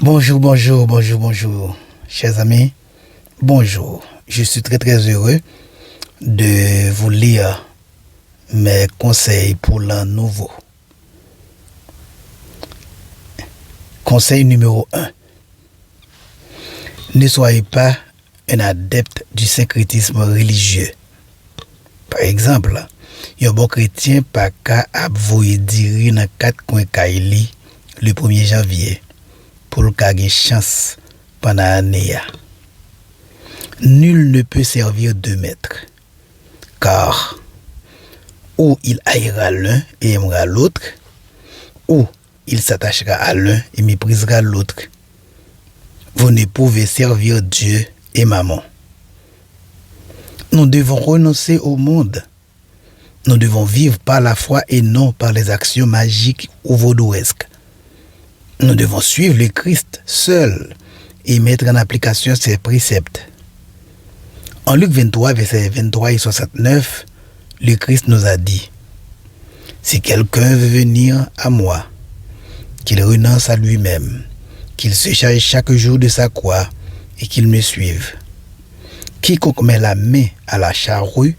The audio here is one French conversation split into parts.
Bonjour, bonjour, bonjour, bonjour, chers amis. Bonjour. Je suis très très heureux de vous lire mes conseils pour l'an nouveau. Conseil numéro 1. Ne soyez pas un adepte du syncrétisme religieux. Par exemple, un bon chrétien pas qu'à avouer dire dans 4 coins Kaili le 1er janvier pour gagner chance pendant l'année. Nul ne peut servir 2 maîtres, car ou il haïra l'un et aimera l'autre, ou il s'attachera à l'un et méprisera l'autre. Vous ne pouvez servir Dieu et Mammon. Nous devons renoncer au monde. Nous devons vivre par la foi et non par les actions magiques ou vaudouesques. Nous devons suivre le Christ seul et mettre en application ses préceptes. En Luc 23, versets 23 et 69, le Christ nous a dit: si quelqu'un veut venir à moi, qu'il renonce à lui-même, qu'il se charge chaque jour de sa croix et qu'il me suive. Quiconque met la main à la charrue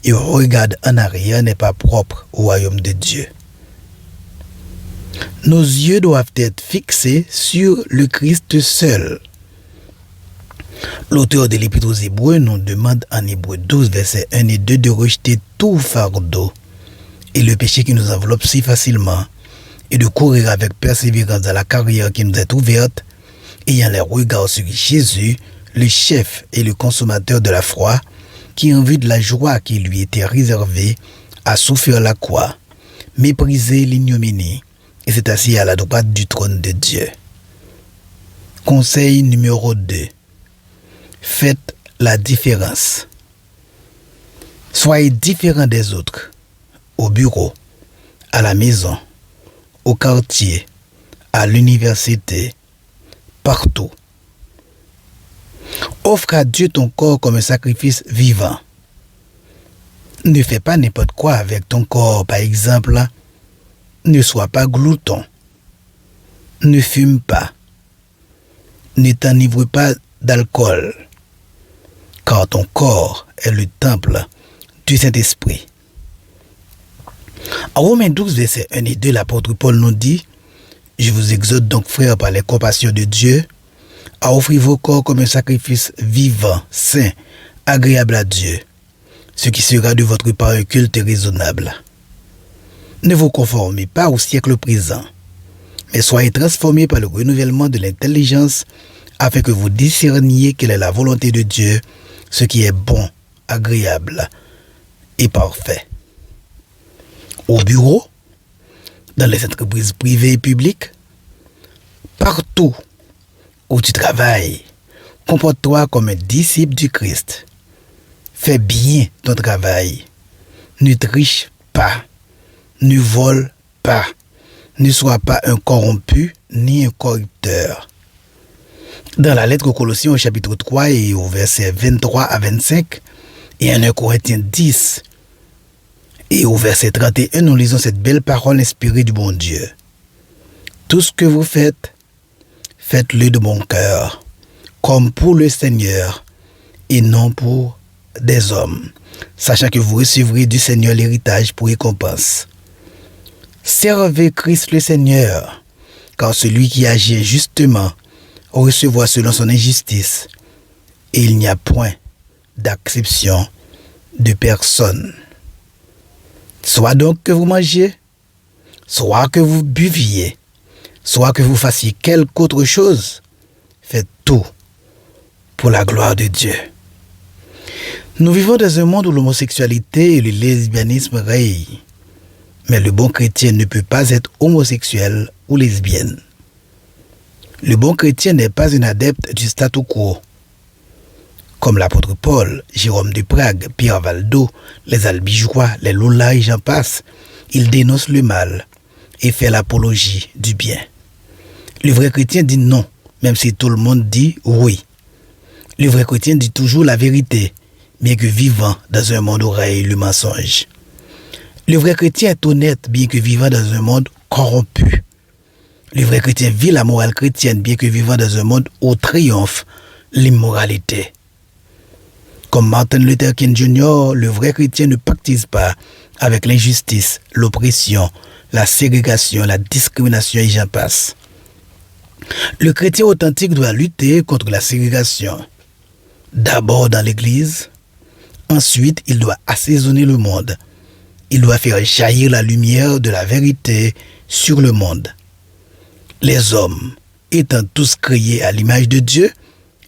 et regarde en arrière n'est pas propre au royaume de Dieu. Nos yeux doivent être fixés sur le Christ seul. L'auteur de l'Épître aux Hébreux nous demande en Hébreux 12, versets 1 et 2 de rejeter tout fardeau et le péché qui nous enveloppe si facilement et de courir avec persévérance dans la carrière qui nous est ouverte, ayant les regards sur Jésus, le chef et le consommateur de la foi, qui en vue de la joie qui lui était réservée, a souffert la croix, méprisé l'ignominie, et s'est assis à la droite du trône de Dieu. Conseil numéro 2. Faites la différence. Soyez différents des autres, au bureau, à la maison, au quartier, à l'université, partout. Offre à Dieu ton corps comme un sacrifice vivant. Ne fais pas n'importe quoi avec ton corps, par exemple. Ne sois pas glouton. Ne fume pas. Ne t'enivre pas d'alcool, car ton corps est le temple du Saint-Esprit. En Romains 12, versets 1 et 2, l'apôtre Paul nous dit: je vous exhorte donc, frères, par les compassions de Dieu, à offrir vos corps comme un sacrifice vivant, saint, agréable à Dieu, ce qui sera de votre part un culte raisonnable. Ne vous conformez pas au siècle présent, mais soyez transformés par le renouvellement de l'intelligence, afin que vous discerniez quelle est la volonté de Dieu, ce qui est bon, agréable et parfait. Au bureau, dans les entreprises privées et publiques, partout où tu travailles, comporte-toi comme un disciple du Christ. Fais bien ton travail. Ne triche pas. Ne vole pas. Ne sois pas un corrompu ni un corrupteur. Dans la lettre aux Colossiens au chapitre 3 et au verset 23 à 25 et en 1 Corinthiens 10 et au verset 31, nous lisons cette belle parole inspirée du bon Dieu. Tout ce que vous faites, faites-le de bon cœur, comme pour le Seigneur et non pour des hommes, sachant que vous recevrez du Seigneur l'héritage pour récompense. Servez Christ le Seigneur, car celui qui agit injustement recevra selon son injustice, et il n'y a point d'acception de personne. Soit donc que vous mangiez, soit que vous buviez, soit que vous fassiez quelque autre chose, faites tout pour la gloire de Dieu. Nous vivons dans un monde où l'homosexualité et le lesbianisme règnent. Mais le bon chrétien ne peut pas être homosexuel ou lesbienne. Le bon chrétien n'est pas un adepte du statu quo. Comme l'apôtre Paul, Jérôme de Prague, Pierre Valdo, les Albigeois, les Lola et j'en passe, il dénonce le mal et fait l'apologie du bien. Le vrai chrétien dit non, même si tout le monde dit oui. Le vrai chrétien dit toujours la vérité, bien que vivant dans un monde où règne le mensonge. Le vrai chrétien est honnête, bien que vivant dans un monde corrompu. Le vrai chrétien vit la morale chrétienne bien que vivant dans un monde où triomphe l'immoralité. Comme Martin Luther King Jr., le vrai chrétien ne pactise pas avec l'injustice, l'oppression, la ségrégation, la discrimination et j'en passe. Le chrétien authentique doit lutter contre la ségrégation. D'abord dans l'Église, ensuite il doit assaisonner le monde. Il doit faire jaillir la lumière de la vérité sur le monde. Les hommes, étant tous créés à l'image de Dieu,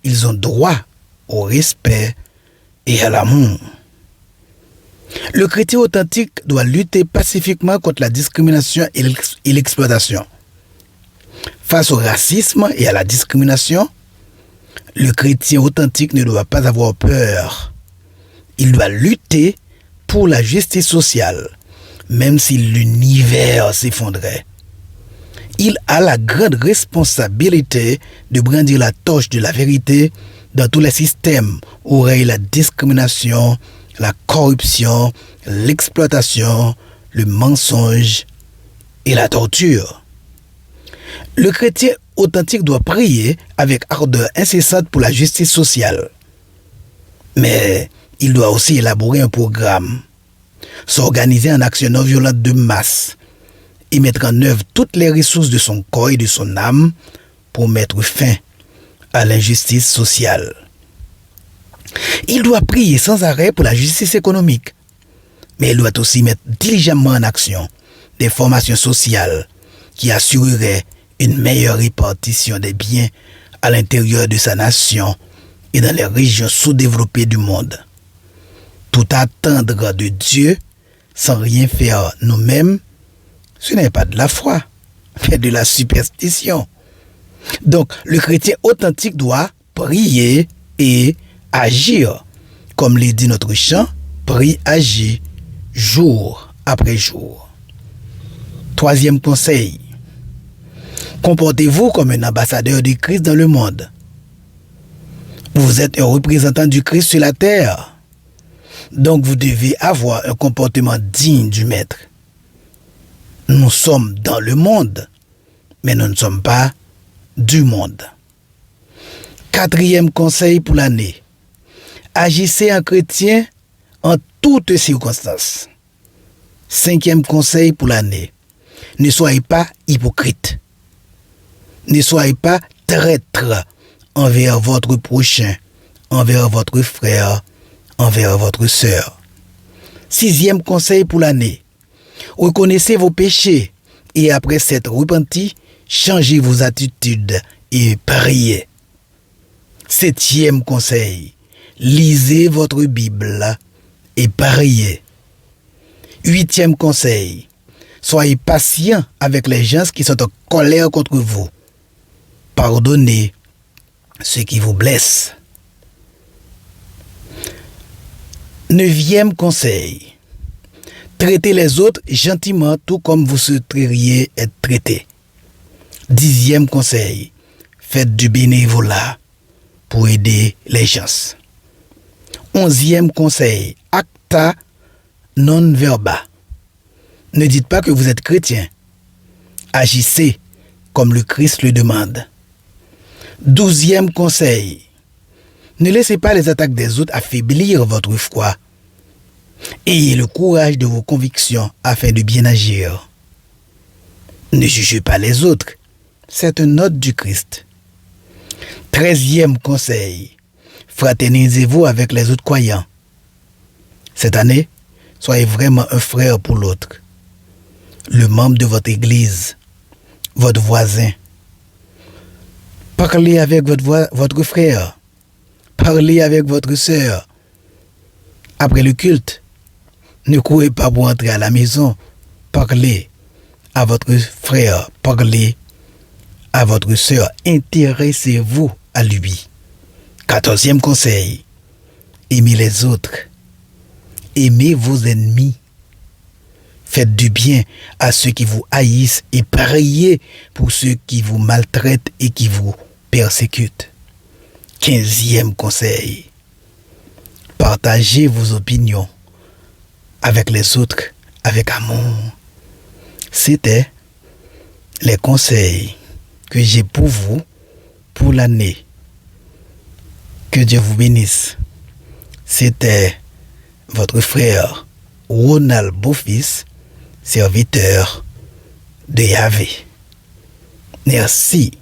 ils ont droit au respect et à l'amour. Le chrétien authentique doit lutter pacifiquement contre la discrimination et l'exploitation. Face au racisme et à la discrimination, le chrétien authentique ne doit pas avoir peur. Il doit lutter pour la justice sociale, même si l'univers s'effondrait. Il a la grande responsabilité de brandir la torche de la vérité dans tous les systèmes où règne la discrimination, la corruption, l'exploitation, le mensonge et la torture. Le chrétien authentique doit prier avec ardeur incessante pour la justice sociale. Mais il doit aussi élaborer un programme, s'organiser en action non violente de masse et mettre en œuvre toutes les ressources de son corps et de son âme pour mettre fin à l'injustice sociale. Il doit prier sans arrêt pour la justice économique, mais il doit aussi mettre diligemment en action des formations sociales qui assureraient une meilleure répartition des biens à l'intérieur de sa nation et dans les régions sous-développées du monde. Tout attendre de Dieu sans rien faire nous-mêmes, ce n'est pas de la foi, mais de la superstition. Donc, le chrétien authentique doit prier et agir. Comme le dit notre chant, prie, agis, jour après jour. Troisième conseil, comportez-vous comme un ambassadeur du Christ dans le monde. Vous êtes un représentant du Christ sur la terre. Donc vous devez avoir un comportement digne du Maître. Nous sommes dans le monde, mais nous ne sommes pas du monde. Quatrième conseil pour l'année. Agissez en chrétien en toutes circonstances. Cinquième conseil pour l'année. Ne soyez pas hypocrite. Ne soyez pas traître envers votre prochain, envers votre frère, envers votre sœur. Sixième conseil pour l'année. Reconnaissez vos péchés et après s'être repenti, changez vos attitudes et priez. Septième conseil. Lisez votre Bible et priez. Huitième conseil. Soyez patient avec les gens qui sont en colère contre vous. Pardonnez ceux qui vous blessent. Neuvième conseil. Traitez les autres gentiment tout comme vous souhaiteriez être traité. Dixième conseil. Faites du bénévolat pour aider les gens. Onzième conseil. Acta non verba. Ne dites pas que vous êtes chrétien. Agissez comme le Christ le demande. Douzième conseil. Ne laissez pas les attaques des autres affaiblir votre foi. Ayez le courage de vos convictions afin de bien agir. Ne jugez pas les autres. C'est un ordre du Christ. 13e conseil. Fraternisez-vous avec les autres croyants. Cette année, soyez vraiment un frère pour l'autre. Le membre de votre église, votre voisin. Parlez avec votre frère. Parlez avec votre sœur. Après le culte, ne courez pas pour entrer à la maison. Parlez à votre frère. Parlez à votre sœur. Intéressez-vous à lui. 14e conseil. Aimez les autres. Aimez vos ennemis. Faites du bien à ceux qui vous haïssent et priez pour ceux qui vous maltraitent et qui vous persécutent. 15e conseil. Partagez vos opinions avec les autres avec amour. C'était les conseils que j'ai pour vous pour l'année. Que Dieu vous bénisse. C'était votre frère Ronald Beaufils, serviteur de Yahvé. Merci.